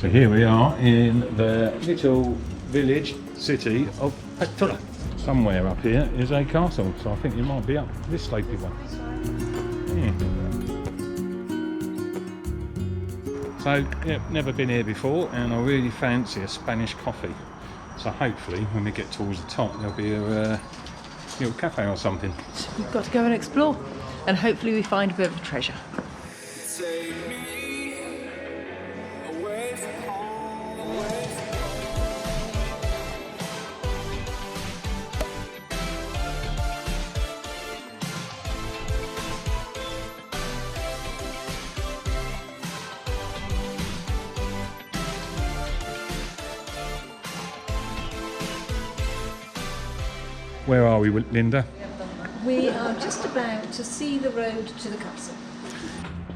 So here we are in the little village city of Petra. Somewhere up here is a castle, so I think it might be up this slopey one. Yeah. So, yeah, never been here before, and I really fancy a Spanish coffee. So hopefully when we get towards the top there'll be a little cafe or something. We've got to go and explore, and hopefully we find a bit of treasure. Where are we, Linda? We are just about to see the road to the castle.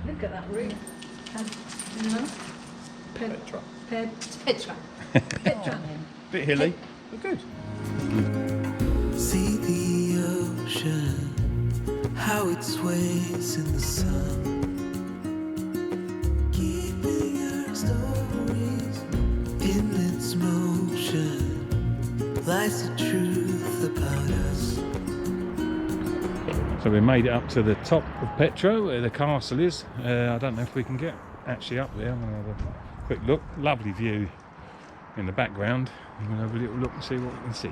Look at that route. Petra. Petra. Bit hilly, but good. See the ocean, how it sways in the sun, keeping our stories in its motion, lies the truth about us. So we made it up to the top of Petra, where the castle is. I don't know if we can get actually up there. I'm going to have a quick look. Lovely view in the background. I'm going to have a little look and see what we can see.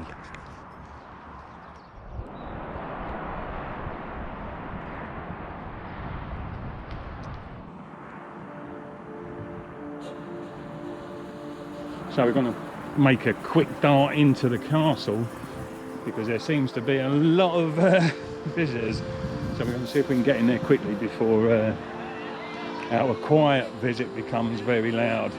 So we're going to make a quick dart into the castle because there seems to be a lot of visitors. So we're going to see if we can get in there quickly before our quiet visit becomes very loud.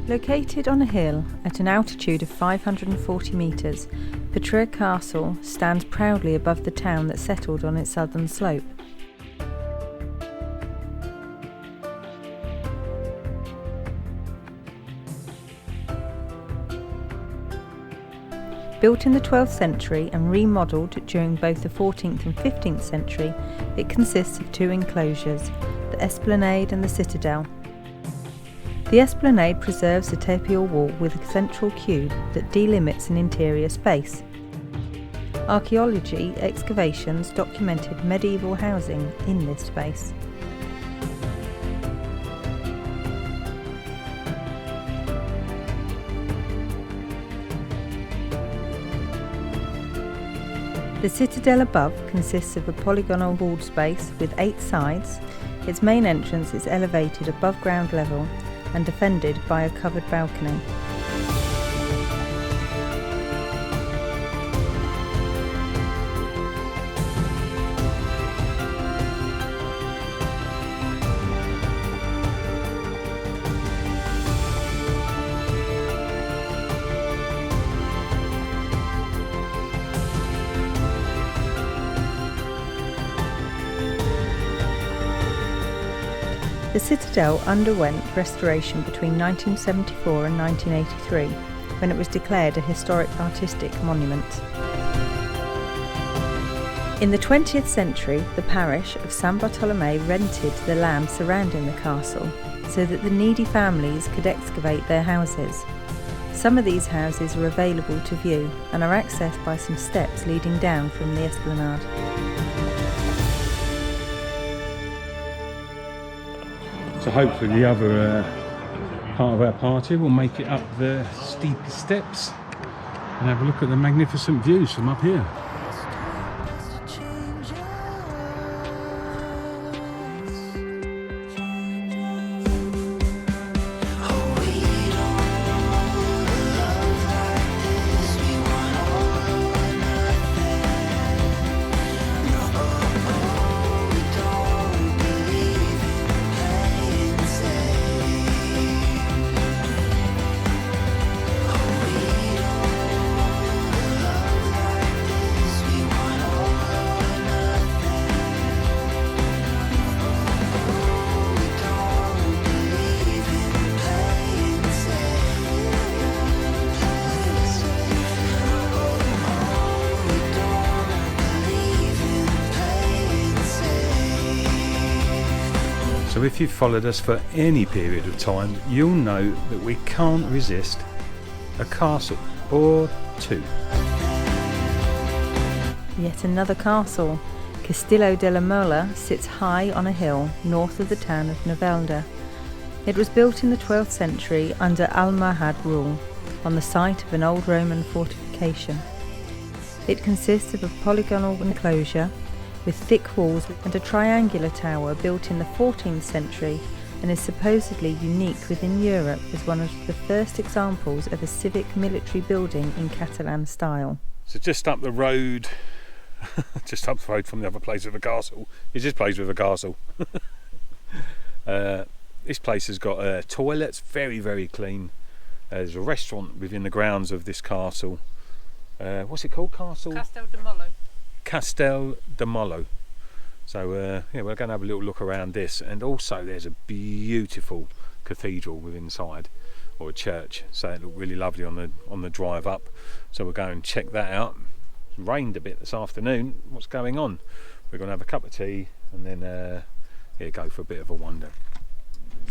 Located on a hill at an altitude of 540 metres, Petra Castle stands proudly above the town that settled on its southern slope. Built in the 12th century and remodelled during both the 14th and 15th century, it consists of two enclosures, the Esplanade and the Citadel. The Esplanade preserves the tapial wall with a central cube that delimits an interior space. Archaeology excavations documented medieval housing in this space. The citadel above consists of a polygonal walled space with 8 sides. Its main entrance is elevated above ground level and defended by a covered balcony. The citadel underwent restoration between 1974 and 1983, when it was declared a historic artistic monument. In the 20th century, the parish of San Bartolome rented the land surrounding the castle so that the needy families could excavate their houses. Some of these houses are available to view and are accessed by some steps leading down from the esplanade. So hopefully the other part of our party will make it up the steep steps and have a look at the magnificent views from up here. if you've followed us for any period of time, you'll know that we can't resist a castle or two. Yet another castle, Castillo della Mola, sits high on a hill north of the town of Novelda. It was built in the 12th century under Almohad rule, on the site of an old Roman fortification. It consists of a polygonal enclosure with thick walls and a triangular tower built in the 14th century, and is supposedly unique within Europe as one of the first examples of a civic military building in Catalan style. So just up the road, just up the road from the other place with a castle, is this place with a castle. This place has got toilets, very, very clean. There's a restaurant within the grounds of this castle. What's it called? Castel de Mollo. Castel de Mollo. So yeah, we're going to have a little look around this, and also there's a beautiful cathedral within inside, or a church. So it looked really lovely on the drive up. So we'll go and check that out. It's rained a bit this afternoon. What's going on? We're going to have a cup of tea and then yeah, go for a bit of a wander.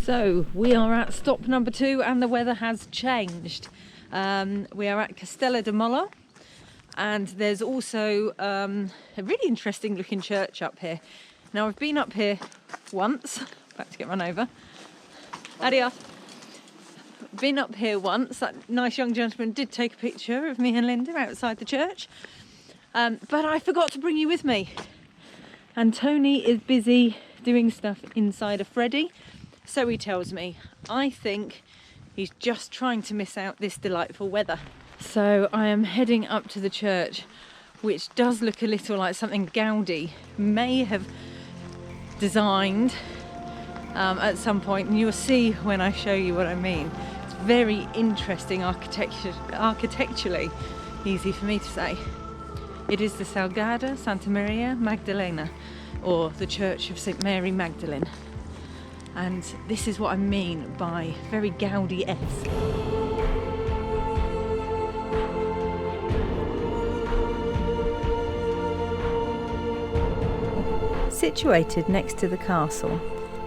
So we are at stop number 2, and the weather has changed. We are at Castello de Mollo, and there's also a really interesting looking church up here. Now I've been up here once, about to get run over. Adios. Been up here once. That nice young gentleman did take a picture of me and Linda outside the church, but I forgot to bring you with me. And Tony is busy doing stuff inside AVFreddie. So he tells me. I think he's just trying to miss out this delightful weather. So I am heading up to the church, which does look a little like something Gaudi may have designed at some point, and you'll see when I show you what I mean. It's very interesting architecturally, easy for me to say. It is the Salgada Santa Maria Magdalena, or the Church of St Mary Magdalene. And this is what I mean by very Gaudi-esque. Situated next to the castle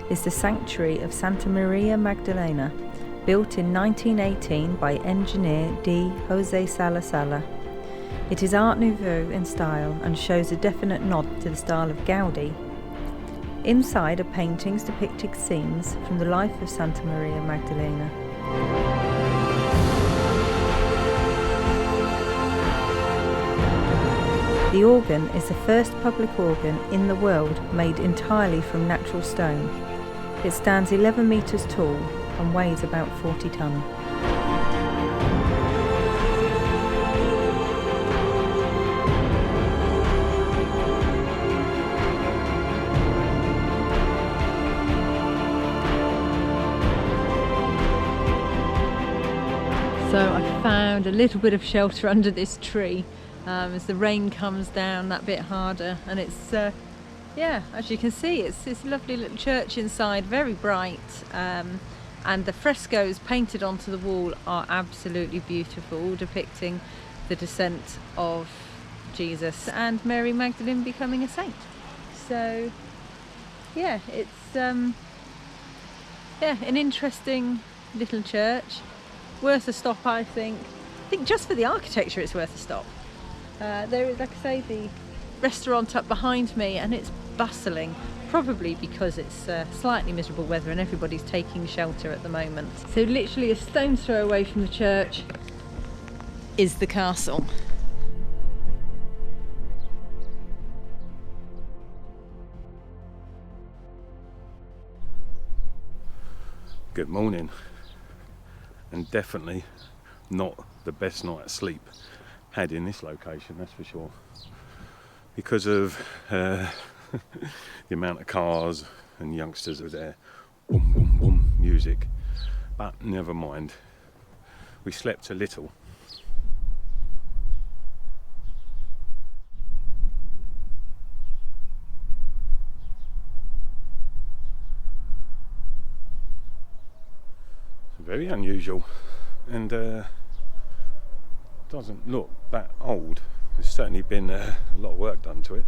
is the sanctuary of Santa Maria Magdalena, built in 1918 by engineer D. Jose Sala Sala. It is Art Nouveau in style and shows a definite nod to the style of Gaudi. Inside are paintings depicting scenes from the life of Santa Maria Magdalena. The organ is the first public organ in the world made entirely from natural stone. It stands 11 metres tall and weighs about 40 tonne. So I found a little bit of shelter under this tree as the rain comes down that bit harder, and it's yeah, as you can see, it's this lovely little church inside, very bright, and the frescoes painted onto the wall are absolutely beautiful, depicting the descent of Jesus and Mary Magdalene becoming a saint. So yeah, it's yeah, an interesting little church. Worth a stop, I think. I think just for the architecture it's worth a stop. There is, like I say, the restaurant up behind me, and it's bustling, probably because it's slightly miserable weather and everybody's taking shelter at the moment. So literally a stone's throw away from the church is the castle. Good morning. And definitely not the best night of sleep had in this location, that's for sure, because of the amount of cars and youngsters that are there, boom boom boom music. But never mind, we slept a little. Very unusual, and doesn't look that old. There's certainly been a lot of work done to it.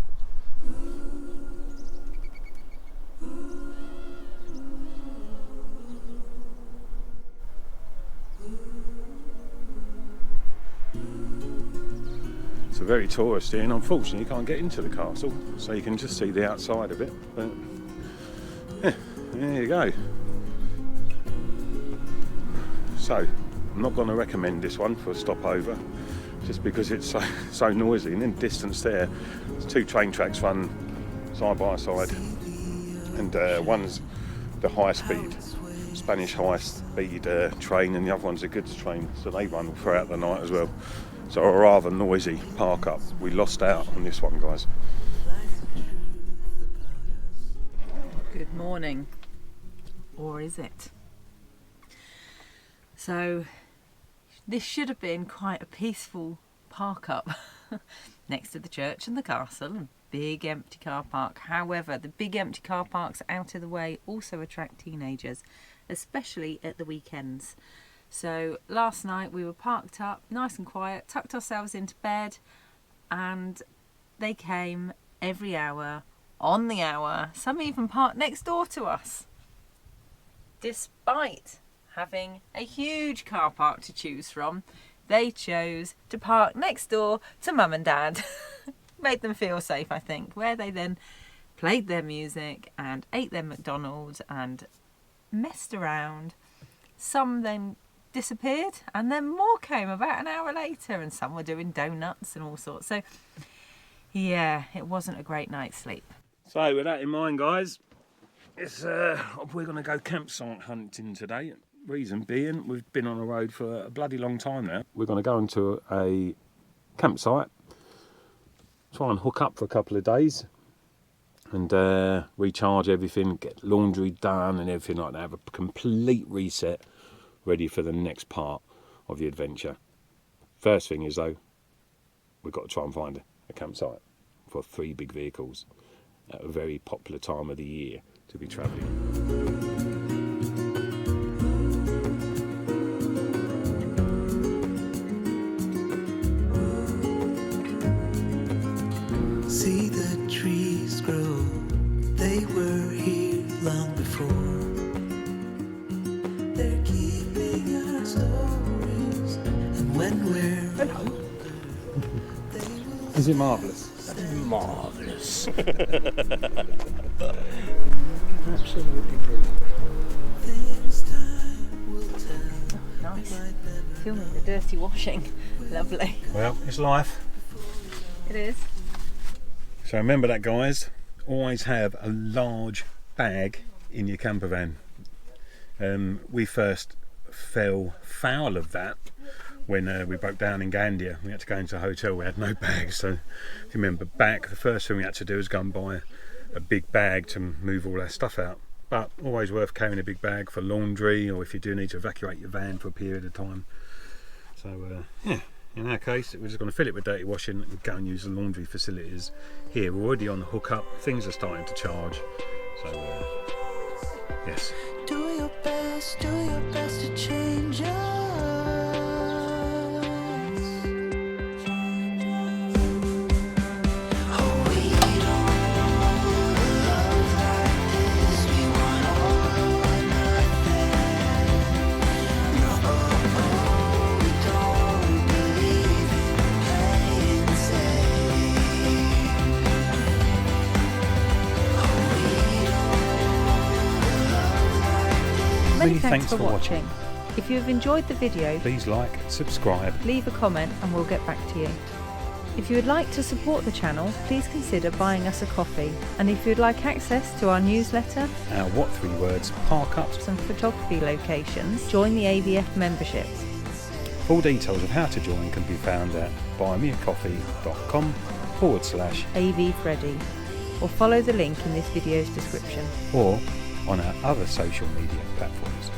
It's a very touristy, and unfortunately you can't get into the castle, so you can just see the outside of it. But yeah, there you go. So I'm not going to recommend this one for a stopover, just because it's so noisy. And in the distance there, there's 2 train tracks run side by side, and one's the high speed, Spanish high speed train, and the other one's a goods train, so they run throughout the night as well. So a rather noisy park up. We lost out on this one, guys. Good morning, or is it? So this should have been quite a peaceful park up next to the church and the castle, and big empty car park. However, the big empty car parks out of the way also attract teenagers, especially at the weekends. So last night we were parked up nice and quiet, tucked ourselves into bed, and they came every hour, on the hour. Some even parked next door to us, despite having a huge car park to choose from. They chose to park next door to Mum and Dad. Made them feel safe, I think, where they then played their music and ate their McDonald's and messed around. Some then disappeared, and then more came about an hour later, and some were doing donuts and all sorts. So yeah, it wasn't a great night's sleep. So with that in mind, guys, it's we're going to go campsite hunting today. Reason being, we've been on the road for a bloody long time now. We're going to go into a campsite, try and hook up for a couple of days, and recharge everything, get laundry done and everything like that. Have a complete reset, ready for the next part of the adventure. First thing is, though, we've got to try and find a campsite for 3 big vehicles at a very popular time of the year to be travelling. See the trees grow, they were here long before. They're keeping our stories, and when we're older, they will. Is it marvellous? Marvellous. Absolutely brilliant. things time will tell. Nice. Filming the dirty washing. Lovely. Well, it's life. It is. So remember that, guys, always have a large bag in your camper van. We first fell foul of that when we broke down in Gandia. We had to go into a hotel, we had no bags. So if you remember back, the first thing we had to do was go and buy a big bag to move all our stuff out. But always worth carrying a big bag for laundry, or if you do need to evacuate your van for a period of time. So yeah. In our case, we're just going to fill it with dirty washing and go and use the laundry facilities here. We're already on the hookup. Things are starting to charge. So, yes. Do your best to change us. Oh, we don't love like this. We want all or nothing. No, we don't believe in playing safe. Oh, we don't love like this. Many thanks for watching. If you have enjoyed the video, Please like, subscribe. leave a comment and we'll get back to you. If you would like to support the channel, please consider buying us a coffee. And if you'd like access to our newsletter Our What 3 Words park ups. and photography locations, join the AVF memberships. Full details of how to join can be found at buymeacoffee.com AVFreddie, or follow the link in this video's description. or on our other social media platforms.